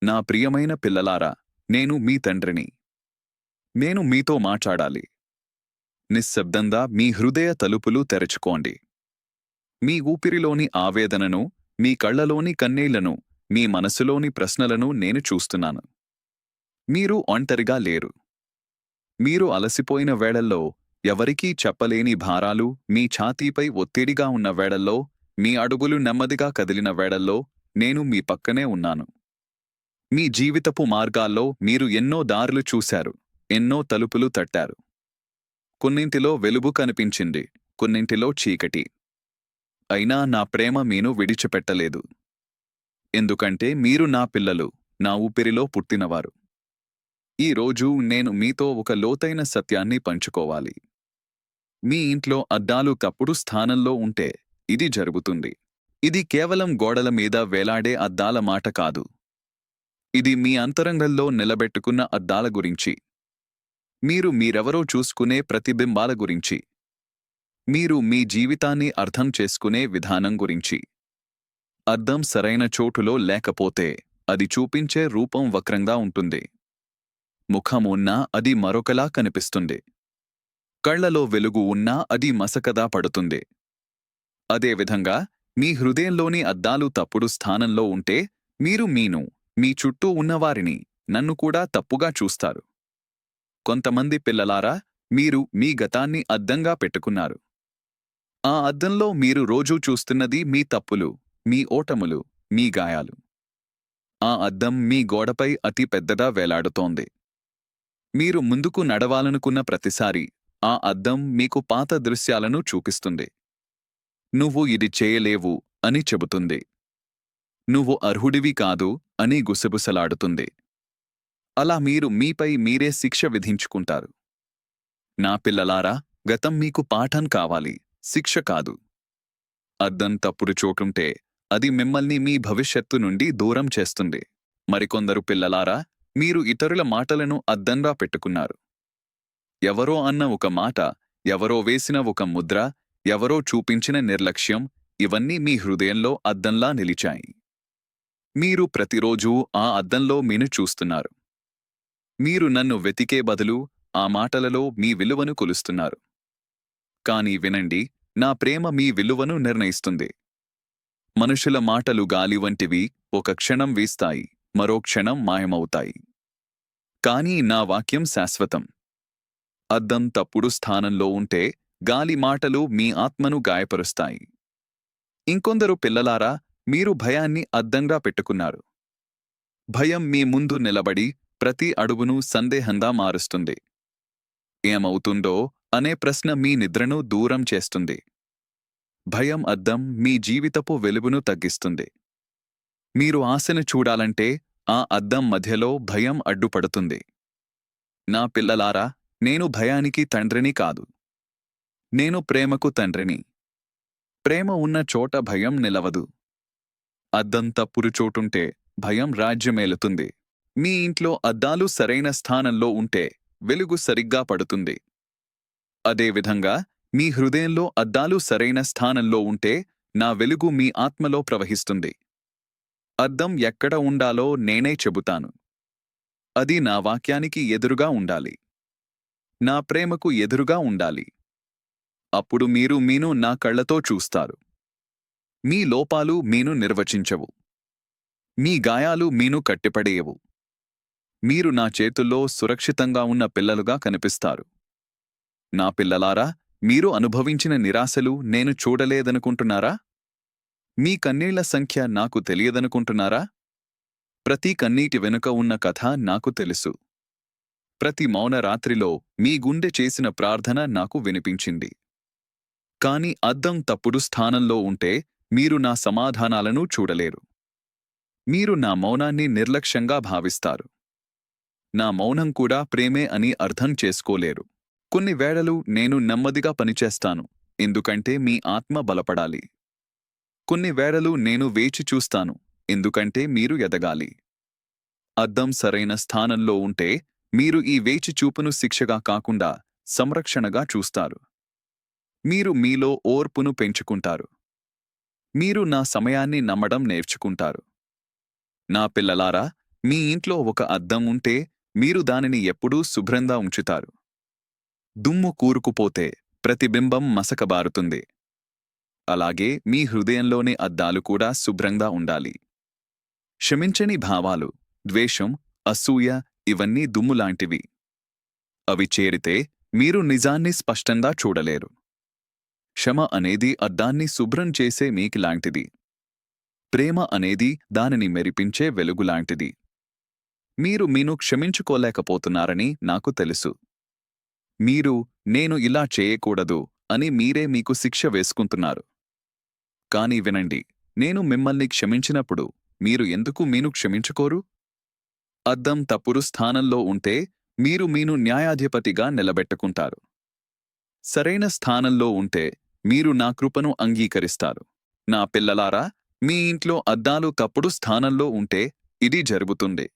నా ప్రియమైన పిల్లలారా, నేను మీ తండ్రిని. నేను మీతో మాట్లాడాలి. నిశ్శబ్దంగా మీ హృదయ తలుపులు తెరచుకోండి. మీ ఊపిరిలోని ఆవేదనను, మీ కళ్లలోని కన్నీళ్లను, మీ మనసులోని ప్రశ్నలను నేను చూస్తున్నాను. మీరు ఒంటరిగా లేరు. మీరు అలసిపోయిన వేళల్లో, ఎవరికీ చెప్పలేని భారాలు మీ ఛాతీపై ఒత్తిడిగా ఉన్న వేళల్లో, మీ అడుగులు నెమ్మదిగా కదిలిన వేళల్లో, నేను మీ పక్కనే ఉన్నాను. మీ జీవితపు మార్గాల్లో మీరు ఎన్నో దారులు చూశారు, ఎన్నో తలుపులు తట్టారు. కొన్నింటిలో వెలుగు కనిపించింది, కొన్నింటిలో చీకటి. అయినా నా ప్రేమ మీను విడిచిపెట్టలేదు. ఎందుకంటే మీరు నా పిల్లలు, నా ఊపిరిలో పుట్టినవారు. ఈ రోజు నేను మీతో ఒక లోతైన సత్యాన్ని పంచుకోవాలి. మీ ఇంట్లో అద్దాలు తప్పుడు స్థానంలో ఉంటే ఇది జరుగుతుంది. ఇది కేవలం గోడల మీద వేలాడే అద్దాల మాట కాదు. ఇది మీ అంతరంగంలో నిలబెట్టుకున్న అద్దాల గురించి. మీరు మీరెవరో చూసుకునే ప్రతిబింబాల గురించి. మీరు మీ జీవితాన్ని అర్థం చేసుకునే విధానం గురించి. అద్దం సరైన చోటులో లేకపోతే అది చూపించే రూపం వక్రంగా ఉంటుంది. ముఖం ఉన్నా అది మరొకలా కనిపిస్తుంది. కళ్లలో వెలుగు ఉన్నా అది మసకదా పడుతుంది. అదేవిధంగా మీ హృదయంలోని అద్దాలు తప్పుడు స్థానంలో ఉంటే మీరు మీ చుట్టూ ఉన్నవారిని, నన్ను కూడా తప్పుగా చూస్తారు. కొంతమంది పిల్లలారా, మీరు మీ గతాన్ని అద్దంగా పెట్టుకున్నారు. ఆ అద్దంలో మీరు రోజూ చూస్తున్నది మీ తప్పులు, మీ ఓటములు, మీ గాయాలు. ఆ అద్దం మీ గోడపై అతి పెద్దగా వేలాడుతోంది. మీరు ముందుకు నడవాలనుకున్న ప్రతిసారి ఆ అద్దం మీకు పాత దృశ్యాలను చూపిస్తుంది. నువ్వు ఇది చేయలేవు అని చెబుతుంది. నువ్వు అర్హుడివి కాదు అని గుసగుసలాడుతుంది. అలా మీరు మీపై మీరే శిక్ష విధించుకుంటారు. నా పిల్లలారా, గతం మీకు పాఠం కావాలి, శిక్ష కాదు. అద్దం తప్పుడు చోటుంటే అది మిమ్మల్ని మీ భవిష్యత్తు నుండి దూరం చేస్తుంది. మరికొందరు పిల్లలారా, మీరు ఇతరుల మాటలను అద్దంగా పెట్టుకున్నారు. ఎవరో అన్న ఒక మాట, ఎవరో వేసిన ఒక ముద్ర, ఎవరో చూపించిన నిర్లక్ష్యం, ఇవన్నీ మీ హృదయంలో అద్దంలా నిలిచాయి. మీరు ప్రతిరోజూ ఆ అద్దంలో మీను చూస్తున్నారు. మీరు నన్ను వెతికే బదులు ఆ మాటలలో మీ విలువను కొలుస్తున్నారు. కాని వినండి, నా ప్రేమ మీ విలువను నిర్ణయిస్తుంది. మనుషుల మాటలు గాలి వంటివి, ఒక క్షణం వీస్తాయి, మరో క్షణం మాయమవుతాయి. కానీ నా వాక్యం శాశ్వతం. అద్దం తప్పుడు స్థానంలో ఉంటే గాలి మాటలు మీ ఆత్మను గాయపరుస్తాయి. ఇంకొందరు పిల్లలారా, మీరు భయాన్ని అద్దంగా పెట్టుకున్నారు. భయం మీ ముందు నిలబడి ప్రతి అడుగును సందేహంగా మారుస్తుంది. ఏమవుతుందో అనే ప్రశ్న మీ నిద్రను దూరం చేస్తుంది. భయం అద్దం మీ జీవితపు వెలుగును తగ్గిస్తుంది. మీరు ఆశను చూడాలంటే ఆ అద్దం మధ్యలో భయం అడ్డుపడుతుంది. నా పిల్లలారా, నేను భయానికి తండ్రిని కాదు. నేను ప్రేమకు తండ్రిని. ప్రేమ ఉన్న చోట భయం నిలవదు. అద్దం తప్పుడు చోటుంటే భయం రాజ్యమేలుతుంది. మీ ఇంట్లో అద్దాలు సరైన స్థానంలో ఉంటే వెలుగు సరిగ్గా పడుతుంది. అదేవిధంగా మీ హృదయంలో అద్దాలు సరైన స్థానంలో ఉంటే నా వెలుగు మీ ఆత్మలో ప్రవహిస్తుంది. అద్దం ఎక్కడ ఉండాలో నేనే చెబుతాను. అది నా వాక్యానికి ఎదురుగా ఉండాలి. నా ప్రేమకు ఎదురుగా ఉండాలి. అప్పుడు మీరు మీను నా కళ్లతో చూస్తారు. మీ లోపాలు మీను నిర్వచించవు. మీ గాయాలు మీను కట్టిపడేయవు. మీరు నా చేతుల్లో సురక్షితంగా ఉన్న పిల్లలుగా కనిపిస్తారు. నా పిల్లలారా, మీరు అనుభవించిన నిరాశలు నేను చూడలేదనుకుంటున్నారా? మీ కన్నీళ్ల సంఖ్య నాకు తెలియదనుకుంటున్నారా? ప్రతి కన్నీటి వెనుక ఉన్న కథ నాకు తెలుసు. ప్రతి మౌన రాత్రిలో మీ గుండె చేసిన ప్రార్థన నాకు వినిపించింది. కాని అద్దం తప్పుడు స్థానంలో ఉంటే మీరు నా సమాధానాలను చూడలేరు. మీరు నా మౌనాన్ని నిర్లక్ష్యంగా భావిస్తారు. నా మౌనం కూడా ప్రేమే అని అర్థం చేసుకోలేరు. కొన్ని వేళలు నేను నెమ్మదిగా పనిచేస్తాను, ఎందుకంటే మీ ఆత్మ బలపడాలి. కొన్ని వేళలు నేను వేచి చూస్తాను, ఎందుకంటే మీరు ఎదగాలి. అద్దం సరైన స్థానంలో ఉంటే మీరు ఈ వేచి చూపును శిక్షగా కాకుండా సంరక్షణగా చూస్తారు. మీరు మీలో ఓర్పును పెంచుకుంటారు. మీరు నా సమయాన్ని నమ్మడం నేర్చుకుంటారు. నా పిల్లలారా, మీ ఇంట్లో ఒక అద్దం ఉంటే మీరు దానిని ఎప్పుడూ శుభ్రంగా ఉంచుతారు. దుమ్ము కూరుకుపోతే ప్రతిబింబం మసకబారుతుంది. అలాగే మీ హృదయంలోని అద్దాలు కూడా శుభ్రంగా ఉండాలి. క్షమించని భావాలు, ద్వేషం, అసూయ ఇవన్నీ దుమ్ములాంటివి. అవి చేరితే మీరు నిజాన్ని స్పష్టంగా చూడలేరు. క్షమ అనేది అద్దాన్ని శుభ్రం చేసే మీకిలాంటిది. ప్రేమ అనేది దానిని మెరిపించే వెలుగులాంటిది. మీరు మీను క్షమించుకోలేకపోతున్నారని నాకు తెలుసు. మీరు నేను ఇలా చేయకూడదు అని మీరే మీకు శిక్ష వేసుకుంటున్నారు. కానీ వినండి, నేను మిమ్మల్ని క్షమించినప్పుడు మీరు ఎందుకు మీను క్షమించుకోరు? అద్దం తప్పుడు స్థానంలో ఉంటే మీరు మీను న్యాయాధిపతిగా నిలబెట్టుకుంటారు. సరైన స్థానంలో ఉంటే మీరు నా కృపను అంగీకరిస్తారు. నా పిల్లలారా, మీ ఇంట్లో అద్దాలు తప్పుడు స్థానంలో ఉంటే ఇది జరుగుతుంది.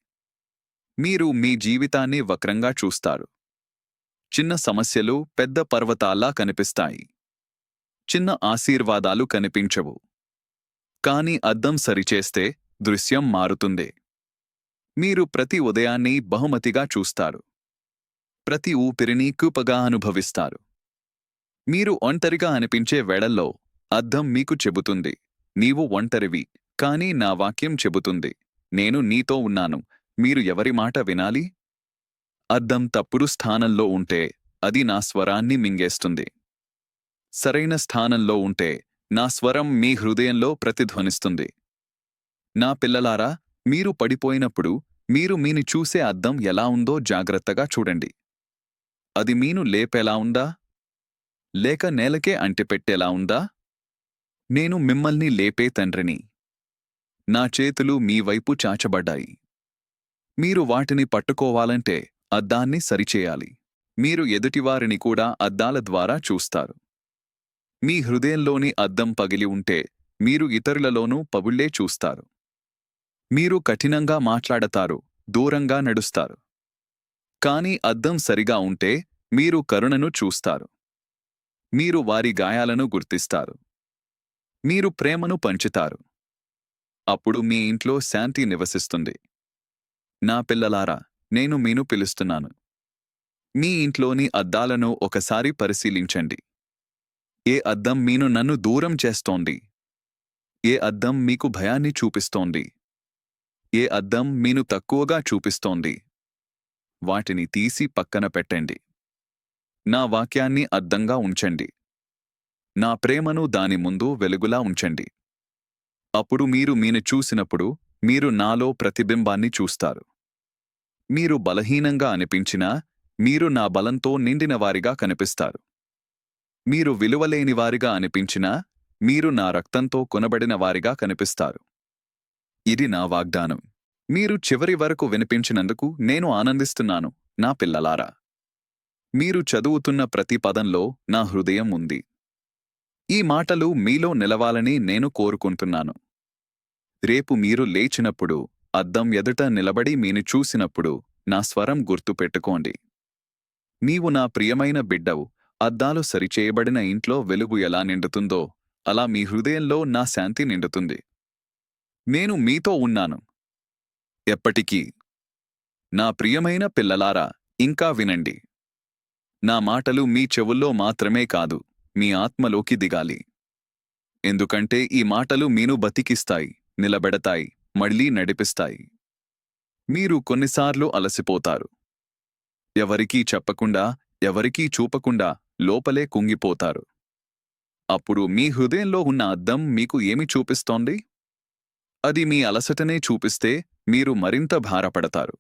మీరు మీ జీవితాన్ని వక్రంగా చూస్తారు. చిన్న సమస్యలు పెద్ద పర్వతాల్లా కనిపిస్తాయి. చిన్న ఆశీర్వాదాలు కనిపించవు. కాని అద్దం సరిచేస్తే దృశ్యం మారుతుంది. మీరు ప్రతి ఉదయాన్ని బహుమతిగా చూస్తారు. ప్రతి ఊపిరిని కృపగా అనుభవిస్తారు. మీరు ఒంటరిగా అనిపించే వేళల్లో అద్దం మీకు చెబుతుంది, నీవు ఒంటరివి, కాని నా వాక్యం చెబుతుంది, నేను నీతో ఉన్నాను. మీరు ఎవరి మాట వినాలి? అద్దం తప్పుడు స్థానంలో ఉంటే అది నా స్వరాన్ని మింగేస్తుంది. సరైన స్థానంలో ఉంటే నా స్వరం మీ హృదయంలో ప్రతిధ్వనిస్తుంది. నా పిల్లలారా, మీరు పడిపోయినప్పుడు మీరు మీని చూసే అద్దం ఎలా ఉందో జాగ్రత్తగా చూడండి. అది మీను లేపేలా ఉందా? లేక నేలకే అంటిపెట్టేలా ఉందా? నేను మిమ్మల్ని లేపే తండ్రిని. నా చేతులు మీ వైపు చాచబడ్డాయి. మీరు వాటిని పట్టుకోవాలంటే అద్దాన్ని సరిచేయాలి. మీరు ఎదుటివారిని కూడా అద్దాల ద్వారా చూస్తారు. మీ హృదయంలోని అద్దం పగిలి ఉంటే మీరు ఇతరులలోనూ పగుళ్లే చూస్తారు. మీరు కఠినంగా మాట్లాడతారు, దూరంగా నడుస్తారు. కాని అద్దం సరిగా ఉంటే మీరు కరుణను చూస్తారు. మీరు వారి గాయాలను గుర్తిస్తారు. మీరు ప్రేమను పంచుతారు. అప్పుడు మీ ఇంట్లో శాంతి నివసిస్తుంది. నా పిల్లలారా, నేను మీను పిలుస్తున్నాను. మీ ఇంట్లోని అద్దాలను ఒకసారి పరిశీలించండి. ఏ అద్దం మీను నన్ను దూరం చేస్తోంది? ఏ అద్దం మీకు భయాన్ని చూపిస్తోంది? ఏ అద్దం మీను తక్కువగా చూపిస్తోంది? వాటిని తీసి పక్కన పెట్టండి. నా వాక్యాన్ని అద్దంగా ఉంచండి. నా ప్రేమను దాని ముందు వెలుగులా ఉంచండి. అప్పుడు మీరు మీను చూసినప్పుడు మీరు నాలో ప్రతిబింబాన్ని చూస్తారు. మీరు బలహీనంగా అనిపించినా మీరు నా బలంతో నిండినవారిగా కనిపిస్తారు. మీరు విలువలేనివారిగా అనిపించినా మీరు నా రక్తంతో కొనబడిన వారిగా కనిపిస్తారు. ఇది నా వాగ్దానం. మీరు చివరి వరకు వినిపించినందుకు నేను ఆనందిస్తున్నాను, నా పిల్లలారా. మీరు చదువుతున్న ప్రతి పదంలో నా హృదయం ఉంది. ఈ మాటలు మీలో నిలవాలని నేను కోరుకుంటున్నాను. రేపు మీరు లేచినప్పుడు అద్దం ఎదుట నిలబడి మీను చూసినప్పుడు నా స్వరం గుర్తుపెట్టుకోండి. నీవు నా ప్రియమైన బిడ్డవు. అద్దాలు సరిచేయబడిన ఇంట్లో వెలుగు ఎలా నిండుతుందో అలా మీ హృదయంలో నా శాంతి నిండుతుంది. నేను మీతో ఉన్నాను ఎప్పటికీ. నా ప్రియమైన పిల్లలారా, ఇంకా వినండి. నా మాటలు మీ చెవుల్లో మాత్రమే కాదు, మీ ఆత్మలోకి దిగాలి. ఎందుకంటే ఈ మాటలు మీను బతికిస్తాయి, నిలబెడతాయి, మళ్ళీ నడిపిస్తాయి. మీరు కొన్నిసార్లు అలసిపోతారు. ఎవరికీ చెప్పకుండా, ఎవరికీ చూపకుండా లోపలే కుంగిపోతారు. అప్పుడు మీ హృదయంలో ఉన్న అద్దం మీకు ఏమి చూపిస్తోంది? అది మీ అలసటనే చూపిస్తే మీరు మరింత భారపడతారు.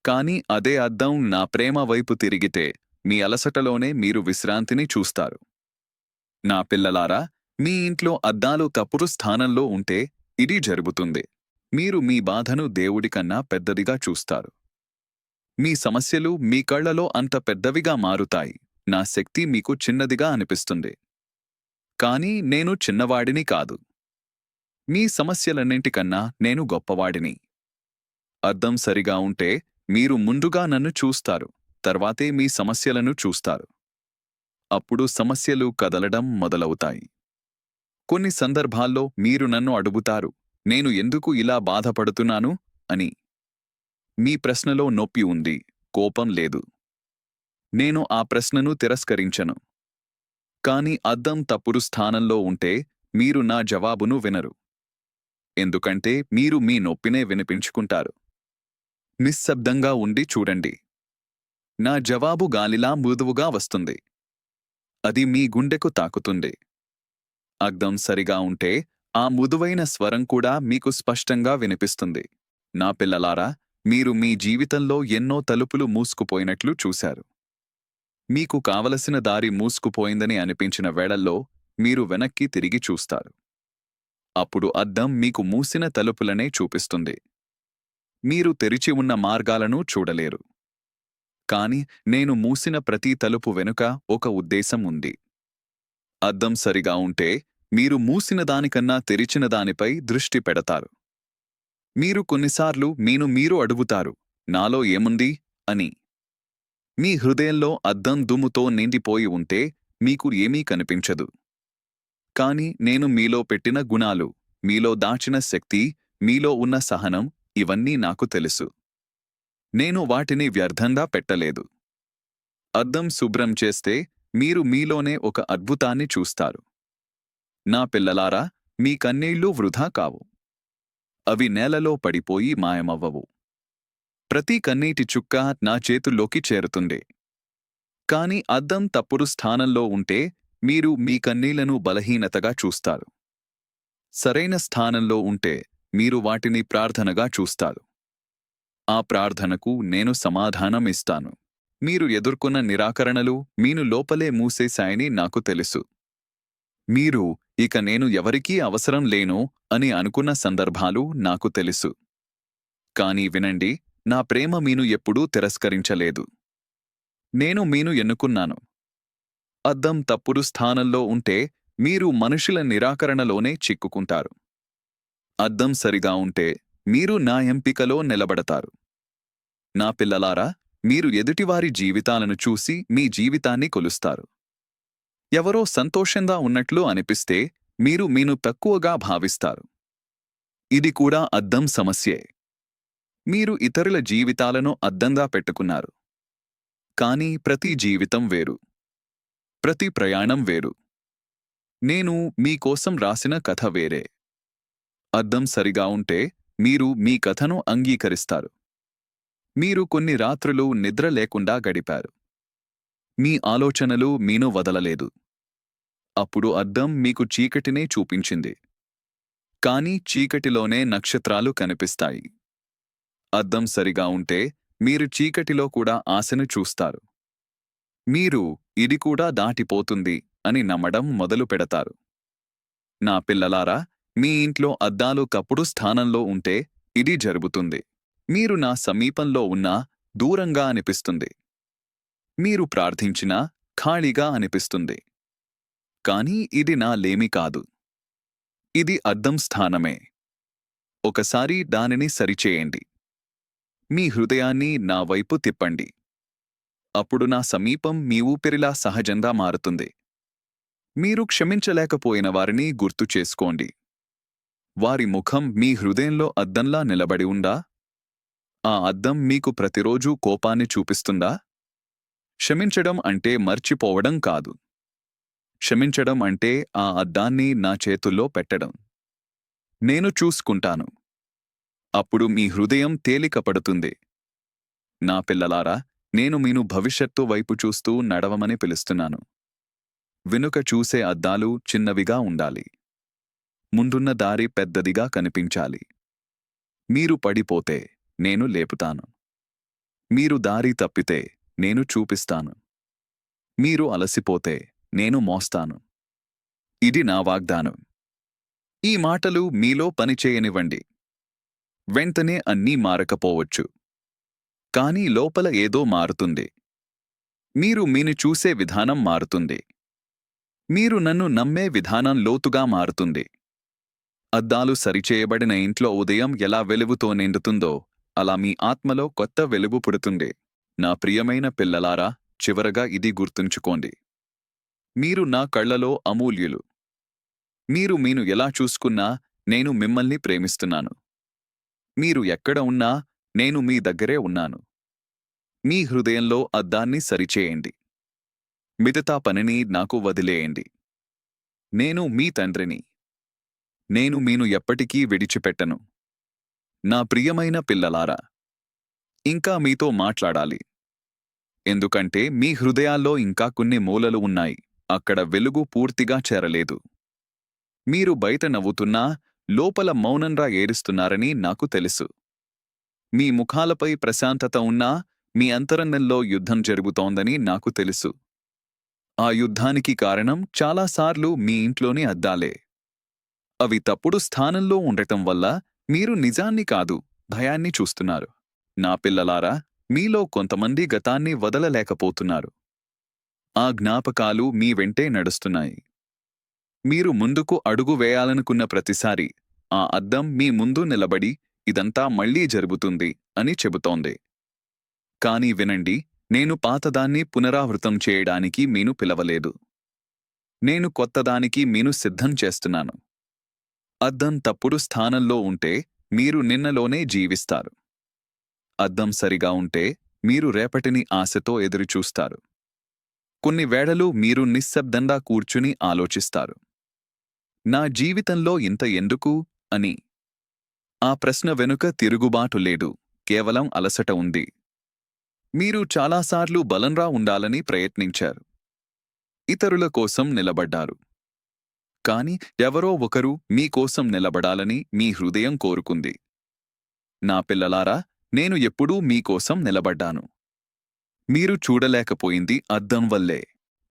కాని అదే అద్దం నా ప్రేమ వైపు తిరిగితే మీ అలసటలోనే మీరు విశ్రాంతిని చూస్తారు. నా పిల్లలారా, మీ ఇంట్లో అద్దాలు తప్పుడు స్థానంలో ఉంటే ఇది జరుగుతుంది. మీరు మీ బాధను దేవుడికన్నా పెద్దదిగా చూస్తారు. మీ సమస్యలు మీ కళ్లలో అంత పెద్దవిగా మారుతాయి. నా శక్తి మీకు చిన్నదిగా అనిపిస్తుంది. కాని నేను చిన్నవాడిని కాదు. మీ సమస్యలన్నింటికన్నా నేను గొప్పవాడిని. అద్దం సరిగా ఉంటే మీరు ముందుగా నన్ను చూస్తారు, తర్వాతే మీ సమస్యలను చూస్తారు. అప్పుడు సమస్యలు కదలడం మొదలవుతాయి. కొన్ని సందర్భాల్లో మీరు నన్ను అడుగుతారు, నేను ఎందుకు ఇలా బాధపడుతున్నాను అని. మీ ప్రశ్నలో నొప్పి ఉంది, కోపం లేదు. నేను ఆ ప్రశ్నను తిరస్కరించను. కాని అద్దం తప్పుడు స్థానంలో ఉంటే మీరు నా జవాబును వినరు. ఎందుకంటే మీరు మీ నొప్పినే వినిపించుకుంటారు. నిశ్శబ్దంగా ఉండి చూడండి. నా జవాబు గాలిలా మృదువుగా వస్తుంది. అది మీ గుండెకు తాకుతుంది. అద్దం సరిగా ఉంటే ఆ మృదువైన స్వరం కూడా మీకు స్పష్టంగా వినిపిస్తుంది. నా పిల్లలారా, మీరు మీ జీవితంలో ఎన్నో తలుపులు మూసుకుపోయినట్లు చూశారు. మీకు కావలసిన దారి మూసుకుపోయిందని అనిపించిన వేళల్లో మీరు వెనక్కి తిరిగి చూస్తారు. అప్పుడు అద్దం మీకు మూసిన తలుపులనే చూపిస్తుంది. మీరు తెరిచి ఉన్న మార్గాలను చూడలేరు. కాని నేను మూసిన ప్రతి తలుపు వెనుక ఒక ఉద్దేశం ఉంది. అద్దం సరిగా ఉంటే మీరు మూసిన దానికన్నా తెరిచిన దానిపై దృష్టి పెడతారు. మీరు కొన్నిసార్లు మీరు అడుగుతారు, నాలో ఏముంది అని. మీ హృదయంలో అద్దం దుమ్ముతో నిండిపోయి ఉంటే మీకు ఏమీ కనిపించదు. కాని నేను మీలో పెట్టిన గుణాలు, మీలో దాచిన శక్తి, మీలో ఉన్న సహనం, ఇవన్నీ నాకు తెలుసు. నేను వాటిని వ్యర్థంగా పెట్టలేదు. అద్దం శుభ్రం చేస్తే మీరు మీలోనే ఒక అద్భుతాన్ని చూస్తారు. నా పిల్లలారా, మీ కన్నీళ్లు వృధా కావు. అవి నేలలో పడిపోయి మాయమవ్వవు. ప్రతి కన్నీటి చుక్క నా చేతుల్లోకి చేరుతుంది. కాని అద్దం తప్పుడు స్థానంలో ఉంటే మీరు మీ కన్నీళ్లను బలహీనతగా చూస్తారు. సరైన స్థానంలో ఉంటే మీరు వాటిని ప్రార్థనగా చూస్తారు. ఆ ప్రార్థనకు నేను సమాధానం ఇస్తాను. మీరు ఎదుర్కొన్న నిరాకరణలు మీను లోపలే మూసేశాయని నాకు తెలుసు. మీరు ఇక నేను ఎవరికీ అవసరం లేను అని అనుకున్న సందర్భాలు నాకు తెలుసు. కాని వినండి, నా ప్రేమ మీను ఎప్పుడూ తిరస్కరించలేదు. నేను మీను ఎన్నుకున్నాను. అద్దం తప్పుడు స్థానంలో ఉంటే మీరు మనుషుల నిరాకరణలోనే చిక్కుకుంటారు. అద్దం సరిగా ఉంటే మీరు నా ఎంపికలో నిలబడతారు. నా పిల్లలారా, మీరు ఎదుటివారి జీవితాలను చూసి మీ జీవితాన్ని కొలుస్తారు. ఎవరో సంతోషంగా ఉన్నట్లు అనిపిస్తే మీను తక్కువగా భావిస్తారు. ఇది కూడా అద్దం సమస్యే. మీరు ఇతరుల జీవితాలను అద్దంగా పెట్టుకున్నారు. కాని ప్రతి జీవితం వేరు. ప్రతి ప్రయాణం వేరు. నేను మీకోసం రాసిన కథ వేరే. అద్దం సరిగా ఉంటే మీరు మీ కథను అంగీకరిస్తారు. మీరు కొన్ని రాత్రులు నిద్ర లేకుండా గడిపారు. మీ ఆలోచనలు మీను వదలలేదు. అప్పుడు అద్దం మీకు చీకటినే చూపించింది. కాని చీకటిలోనే నక్షత్రాలు కనిపిస్తాయి. అద్దం సరిగా ఉంటే మీరు చీకటిలో కూడా ఆశను చూస్తారు. మీరు ఇది కూడా దాటిపోతుంది అని నమ్మడం మొదలు పెడతారు. నా పిల్లలారా, మీ ఇంట్లో అద్దాలు తప్పుడు స్థానంలో ఉంటే ఇది జరుగుతుంది. మీరు నా సమీపంలో ఉన్నా దూరంగా అనిపిస్తుంది. మీరు ప్రార్థించినా ఖాళీగా అనిపిస్తుంది. కాని ఇది నా లేమి కాదు. ఇది అద్దం స్థానమే. ఒకసారి దానిని సరిచేయండి. మీ హృదయాన్ని నా వైపు తిప్పండి. అప్పుడు నా సమీపం మీ ఊపిరిలా సహజంగా మారుతుంది. మీరు క్షమించలేకపోయిన వారిని గుర్తు చేసుకోండి. వారి ముఖం మీ హృదయంలో అద్దంలా నిలబడి ఉందా? ఆ అద్దం మీకు ప్రతిరోజూ కోపాన్ని చూపిస్తుందా? క్షమించడం అంటే మర్చిపోవడం కాదు. క్షమించడం అంటే ఆ అద్దాన్ని నా చేతుల్లో పెట్టడం. నేను చూసుకుంటాను. అప్పుడు మీ హృదయం తేలికపడుతుంది. నా పిల్లలారా, నేను మీను భవిష్యత్తు వైపు చూస్తూ నడవమని పిలుస్తున్నాను. వెనుక చూసే అద్దాలు చిన్నవిగా ఉండాలి. ముందున్న దారి పెద్దదిగా కనిపించాలి. మీరు పడిపోతే నేను లేపుతాను. మీరు దారి తప్పితే నేను చూపిస్తాను. మీరు అలసిపోతే నేను మోస్తాను. ఇది నా వాగ్దానం. ఈ మాటలు మీలో పనిచేయనివ్వండి. వెంటనే అన్నీ మారకపోవచ్చు. కాని లోపల ఏదో మారుతుంది. మీను చూసే విధానం మారుతుంది. మీరు నన్ను నమ్మే విధానం లోతుగా మారుతుంది. అద్దాలు సరిచేయబడిన ఇంట్లో ఉదయం ఎలా వెలుగుతో నిండుతుందో అలా మీ ఆత్మలో కొత్త వెలుగు పుడుతుంది. నా ప్రియమైన పిల్లలారా, చివరగా ఇది గుర్తుంచుకోండి. మీరు నా కళ్లలో అమూల్యులు. మీను ఎలా చూసుకున్నా నేను మిమ్మల్ని ప్రేమిస్తున్నాను. మీరు ఎక్కడ ఉన్నా నేను మీ దగ్గరే ఉన్నాను. మీ హృదయంలో అద్దాన్ని సరిచేయండి. మిగతా పనిని నాకు వదిలేయండి. నేను మీ తండ్రిని. నేను మీను ఎప్పటికీ విడిచిపెట్టను. నా ప్రియమైన పిల్లలారా, ఇంకా మీతో మాట్లాడాలి. ఎందుకంటే మీ హృదయాల్లో ఇంకా కొన్ని మూలలు ఉన్నాయి. అక్కడ వెలుగు పూర్తిగా చేరలేదు. మీరు బయట నవ్వుతున్నా లోపల మౌనంగా ఏడుస్తున్నారని నాకు తెలుసు. మీ ముఖాలపై ప్రశాంతత ఉన్నా మీ అంతరంగంలో యుద్ధం జరుగుతోందని నాకు తెలుసు. ఆ యుద్ధానికి కారణం చాలాసార్లు మీ ఇంట్లోని అద్దాలే. అవి తప్పుడు స్థానంలో ఉండటం వల్ల మీరు నిజాన్ని కాదు, భయాన్ని చూస్తున్నారు. నా పిల్లలారా, మీలో కొంతమంది గతాన్ని వదలలేకపోతున్నారు. ఆ జ్ఞాపకాలు మీ వెంటే నడుస్తున్నాయి. మీరు ముందుకు అడుగు వేయాలనుకున్న ప్రతిసారి ఆ అద్దం మీ ముందు నిలబడి ఇదంతా మళ్లీ జరుగుతుంది అని చెబుతోంది. కానీ వినండి, నేను పాతదాన్ని పునరావృతం చేయడానికి మీను పిలవలేదు. నేను కొత్తదానికి మీను సిద్ధం చేస్తున్నాను. అద్దం తప్పుడు స్థానంలో ఉంటే మీరు నిన్నలోనే జీవిస్తారు. అద్దం సరిగా ఉంటే మీరు రేపటిని ఆశతో ఎదురుచూస్తారు. కొన్ని వేళలు మీరు నిశ్శబ్దంగా కూర్చుని ఆలోచిస్తారు. నా జీవితంలో ఇంత ఎందుకు అని. ఆ ప్రశ్న వెనుక తిరుగుబాటు లేదు, కేవలం అలసట ఉంది. మీరు చాలాసార్లు బలంగా ఉండాలని ప్రయత్నించారు. ఇతరుల కోసం నిలబడ్డారు. కాని ఎవరో ఒకరు మీకోసం నిలబడాలని మీ హృదయం కోరుకుంది. నా పిల్లలారా, నేను ఎప్పుడూ మీకోసం నిలబడ్డాను. మీరు చూడలేకపోయింది అద్దం వల్లే.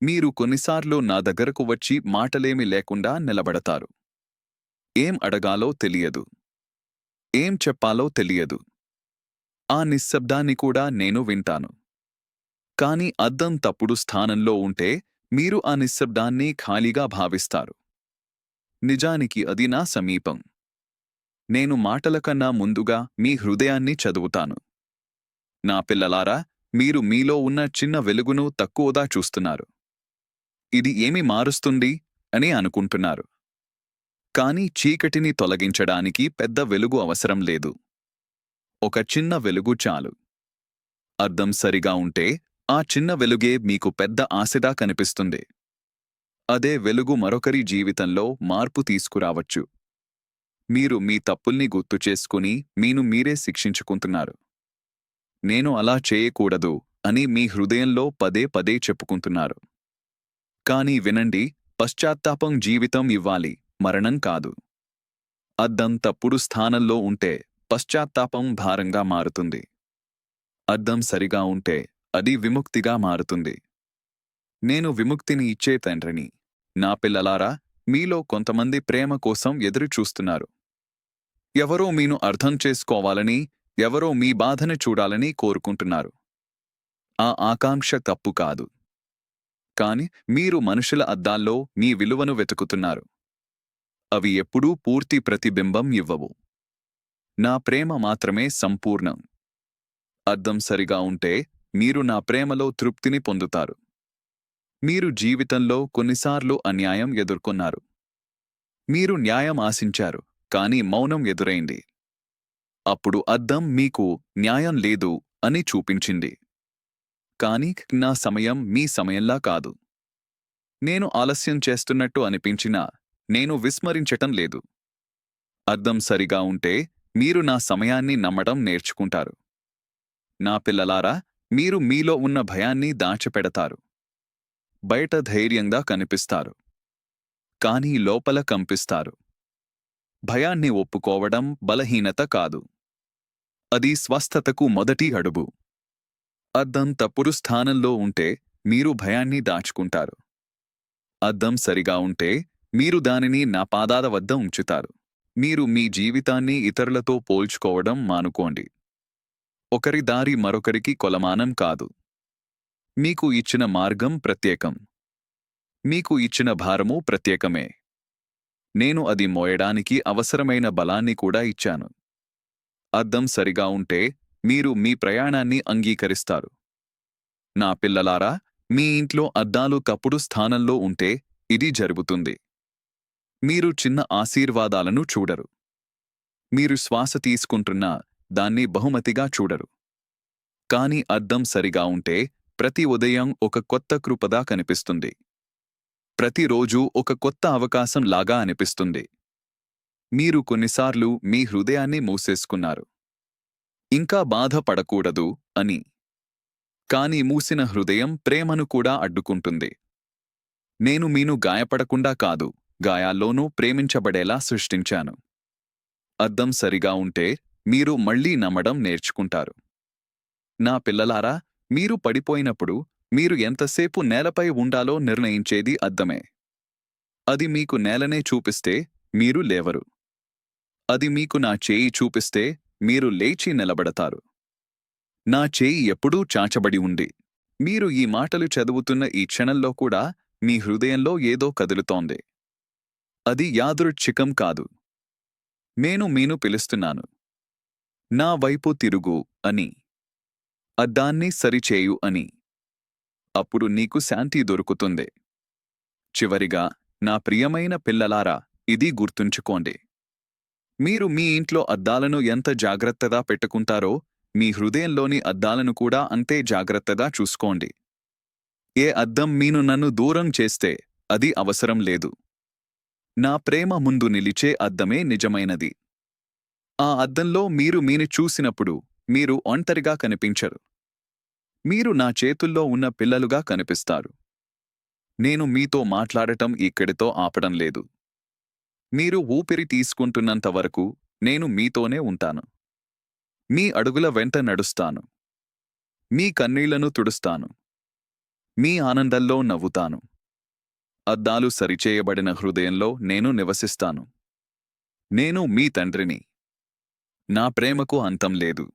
మీరు కొన్నిసార్లు నా దగ్గరకు వచ్చి మాటలేమి లేకుండా నిలబడతారు. ఏం అడగాలో తెలియదు. ఏం చెప్పాలో తెలియదు. ఆ నిశ్శబ్దాన్ని కూడా నేను వింటాను. కాని అద్దం తప్పుడు స్థానంలో ఉంటే మీరు ఆ నిశ్శబ్దాన్ని ఖాళీగా భావిస్తారు. నిజానికి అది నా సమీపం. నేను మాటల కన్నా ముందుగా మీ హృదయాన్ని చదువుతాను. నా పిల్లలారా, మీరు మీలో ఉన్న చిన్న వెలుగును తక్కువగా చూస్తున్నారు. ఇది ఏమి మారుస్తుంది అని అనుకుంటున్నారు. కాని చీకటిని తొలగించడానికి పెద్ద వెలుగు అవసరం లేదు. ఒక చిన్న వెలుగు చాలు. అద్దం సరిగా ఉంటే ఆ చిన్న వెలుగే మీకు పెద్ద ఆశగా కనిపిస్తుంది. అదే వెలుగు మరొకరి జీవితంలో మార్పు తీసుకురావచ్చు. మీరు మీ తప్పుల్ని గుర్తుచేసుకుని మీను మీరే శిక్షించుకుంటున్నారు. నేను అలా చేయకూడదు అని మీ హృదయంలో పదే పదే చెప్పుకుంటున్నారు. కానీ వినండి, పశ్చాత్తాపం జీవితం ఇవ్వాలి, మరణం కాదు. అద్దం తప్పుడు స్థానంలో ఉంటే పశ్చాత్తాపం భారంగా మారుతుంది. అద్దం సరిగా ఉంటే అది విముక్తిగా మారుతుంది. నేను విముక్తిని ఇచ్చే తండ్రిని. నా పిల్లలారా, మీలో కొంతమంది ప్రేమ కోసం ఎదురు చూస్తున్నారు. ఎవరో మీను అర్థం చేసుకోవాలని, ఎవరో మీ బాధను చూడాలని కోరుకుంటున్నారు. ఆ ఆకాంక్ష తప్పు కాదు. కాని మీరు మనుషుల అద్దాల్లో మీ విలువను వెతుకుతున్నారు. అవి ఎప్పుడూ పూర్తి ప్రతిబింబం ఇవ్వవు. నా ప్రేమ మాత్రమే సంపూర్ణం. అద్దం సరిగా ఉంటే మీరు నా ప్రేమలో తృప్తిని పొందుతారు. మీరు జీవితంలో కొన్నిసార్లు అన్యాయం ఎదుర్కొన్నారు. మీరు న్యాయం ఆశించారు, కాని మౌనం ఎదురైంది. అప్పుడు అద్దం మీకు న్యాయం లేదు అని చూపించింది. కాని నా సమయం మీ సమయంలా కాదు. నేను ఆలస్యం చేస్తున్నట్టు అనిపించినా నేను విస్మరించటం లేదు. అద్దం సరిగా ఉంటే మీరు నా సమయాన్ని నమ్మడం నేర్చుకుంటారు. నా పిల్లలారా, మీరు మీలో ఉన్న భయాన్ని దాచిపెడతారు. బయట ధైర్యంగా కనిపిస్తారు. కానీ లోపల కంపిస్తారు. భయాన్ని ఒప్పుకోవడం బలహీనత కాదు. అది స్వస్థతకు మొదటి అడుగు. అద్దం తప్పుడు స్థానంలో ఉంటే మీరు భయాన్ని దాచుకుంటారు. అద్దం సరిగా ఉంటే మీరు దానిని నా పాదాల వద్ద ఉంచుతారు. మీరు మీ జీవితాన్ని ఇతరులతో పోల్చుకోవడం మానుకోండి. ఒకరి దారి మరొకరికి కొలమానం కాదు. మీకు ఇచ్చిన మార్గం ప్రత్యేకం. మీకు ఇచ్చిన భారము ప్రత్యేకమే. నేను అది మోయడానికి అవసరమైన బలాన్ని కూడా ఇచ్చాను. అద్దం సరిగా ఉంటే మీరు మీ ప్రయాణాన్ని అంగీకరిస్తారు. నా పిల్లలారా, మీ ఇంట్లో అద్దాలు తప్పుడు స్థానంలో ఉంటే ఇది జరుగుతుంది. మీరు చిన్న ఆశీర్వాదాలను చూడరు. మీరు శ్వాస తీసుకుంటున్నా దాన్ని బహుమతిగా చూడరు. కాని అద్దం సరిగా ఉంటే ప్రతి ఉదయం ఒక కొత్త కృపదా కనిపిస్తుంది. ప్రతిరోజూ ఒక కొత్త అవకాశం లాగా అనిపిస్తుంది. మీరు కొన్నిసార్లు మీ హృదయాన్ని మూసేసుకున్నారు. ఇంకా బాధపడకూడదు అని. కాని మూసిన హృదయం ప్రేమను కూడా అడ్డుకుంటుంది. నేను మీను గాయపడకుండా కాదు, గాయాల్లోనూ ప్రేమించబడేలా సృష్టించాను. అద్దం సరిగా ఉంటే మీరు మళ్ళీ నమ్మడం నేర్చుకుంటారు. నా పిల్లలారా, మీరు పడిపోయినప్పుడు మీరు ఎంతసేపు నేలపై ఉండాలో నిర్ణయించేది అద్దమే. అది మీకు నేలనే చూపిస్తే మీరు లేవరు. అది మీకు నా చేయి చూపిస్తే మీరు లేచి నిలబడతారు. నా చేయి ఎప్పుడూ చాచబడి ఉంది. మీరు ఈ మాటలు చదువుతున్న ఈ క్షణంలో కూడా మీ హృదయంలో ఏదో కదులుతోంది. అది యాదృచ్ఛికం కాదు. నేను మీను పిలుస్తున్నాను. నా వైపు తిరుగు అని. అద్దాన్ని సరిచేయు అని. అప్పుడు నీకు శాంతి దొరుకుతుంది. చివరిగా, నా ప్రియమైన పిల్లలారా, ఇది గుర్తుంచుకోండి. మీరు మీ ఇంట్లో అద్దాలను ఎంత జాగ్రత్తగా పెట్టుకుంటారో, మీ హృదయంలోని అద్దాలను కూడా అంతే జాగ్రత్తగా చూసుకోండి. ఏ అద్దం మీను నన్ను దూరం చేస్తే అది అవసరం లేదు. నా ప్రేమ ముందు నిలిచే అద్దమే నిజమైనది. ఆ అద్దంలో మీరు మీని చూసినప్పుడు మీరు ఒంటరిగా కనిపించరు. మీరు నా చేతుల్లో ఉన్న పిల్లలుగా కనిపిస్తారు. నేను మీతో మాట్లాడటం ఇక్కడితో ఆపడం లేదు. మీరు ఊపిరి తీసుకుంటున్నంత వరకు నేను మీతోనే ఉంటాను. మీ అడుగుల వెంట నడుస్తాను. మీ కన్నీళ్లను తుడుస్తాను. మీ ఆనందంలో నవ్వుతాను. అద్దాలు సరిచేయబడిన హృదయంలో నేను నివసిస్తాను. నేను మీ తండ్రిని. నా ప్రేమకు అంతం లేదు.